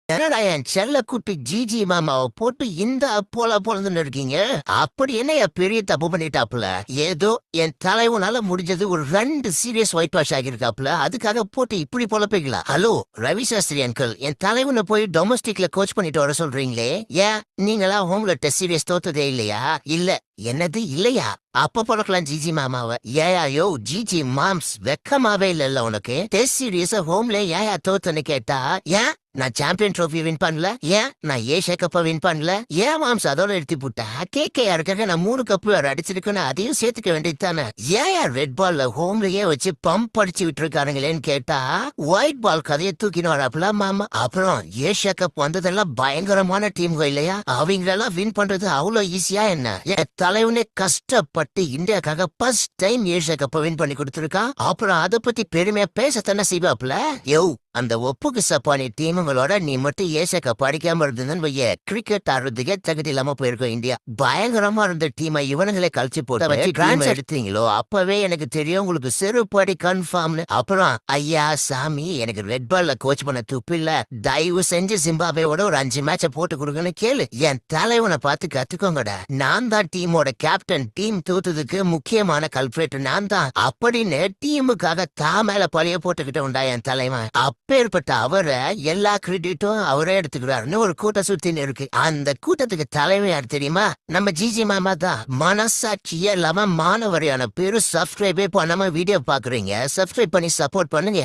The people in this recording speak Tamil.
என்னடா என் செல்ல குட்டி ஜிஜி மாமாவை போட்டு இந்த போலன்னு இருக்கீங்க? அப்படி என்னையா பெரிய தப்பு பண்ணிட்டாப்புல? ஏதோ என் தலைவனால முடிஞ்சது ஒரு 2 சீரியஸ் ஒயிட் வாஷ் ஆகியிருக்காப்புல, அதுக்காக போட்டு இப்படி பொழப்பீங்களா? ஹலோ ரவி சாஸ்திரி அங்கிள், என் தலைவனை போய் டொமஸ்டிக்ல கோச் பண்ணிட்டு வர சொல்றீங்களே, ஏன் நீங்களா ஹோம்ல டெஸ்ட் சீரியஸ் தோத்ததே இல்லையா? இல்ல என்னது இல்லையா? அப்ப பொழக்கலாம் ஜிஜி மாமாவை. ஏயா ஜிஜி மாம்ஸ், வெக்கமாவே இல்ல உனக்கு? டெஸ்ட் சீரியஸ் ஹோம்ல ஏயா தோத்துன்னு கேட்டா, ஏன் நான் சாம்பியன் ட்ரோஃபி வின் பண்ணல, ஏன் நான் ஏஷியா கப்ப வின் பண்ணல, ஏன் மாம்ஸ் அதோட எடுத்து போட்டா கேக்கையா நான் 3 கப்பு வேற அடிச்சிருக்கேன்னு அதையும் சேர்த்துக்க வேண்டியது தானே? ஏன் ரெட் பால்ல ஹோம்லயே வச்சு பம்ப் அடிச்சு விட்டுருக்கானுங்களேன்னு கேட்டா, ஒயிட் பால் கதையை தூக்கின்னு வராப்புல மாமா. அப்புறம் ஏஷியா கப் வந்ததெல்லாம் பயங்கரமான டீம் இல்லையா? அவங்களெல்லாம் வின் பண்றது அவ்வளவு ஈஸியா என்ன? என் தலைவனே கஷ்டப்பட்டு இந்தியாக்காக ஃபர்ஸ்ட் டைம் ஏஷியா கப்ப வின் பண்ணி கொடுத்துருக்கா. அப்புறம் அதை பத்தி பெருமையா பேசத்தானே செய்வாப்புல. அந்த ஒப்புக்கு சப்பானி டீமுங்களோட நீ மட்டும் ஏசியா கப் அடிக்காம இருந்ததுன்னு வைய, கிரிக்கெட் ஆடுறதுக்கே தகுதி இல்லாம போயிருக்கோம் இந்தியா. பயங்கரமா இருந்த டீமை இவனுங்களே கழிச்சு போட்டு எடுத்தீங்களோ அப்பவே எனக்கு தெரியும் உங்களுக்கு செருப்படி கன்ஃபார்ம்னு. அப்புறம் ஐயா சாமி, எனக்கு ரெட் பால்ல கோச் பண்ண துப்பு இல்ல, தயவு செஞ்சு ஜிம்பாபேவோட ஒரு 5 மேட்ச போட்டு கொடுங்கன்னு கேளு. என் தலைவனை பார்த்து கத்துக்கோங்கடா. நான் தான் டீமோட கேப்டன், டீம் தூத்துதுக்கு முக்கியமான கல்பிரேட் நான் தான் அப்படின்னு டீமுக்காக மேல பழைய போட்டுக்கிட்டு உண்டா என் தலைவன். அப்பேற்பட்ட அவரை எல்லா கிரெடிட்டும் அவரே எடுத்துக்கிறாருன்னு ஒரு கூட்டம் சுத்தின்னு இருக்கு. அந்த கூட்டத்துக்கு தலைமை யார் தெரியுமா? நம்ம ஜிஜி மாமா தான். மனசாட்சியே இல்லாம மாணவரையான பேரு சப்ஸ்கிரைபே பண்ணாம வீடியோ பாக்குறீங்க, சப்ஸ்கிரைப் பண்ணி சப்போர்ட் பண்ணுங்க.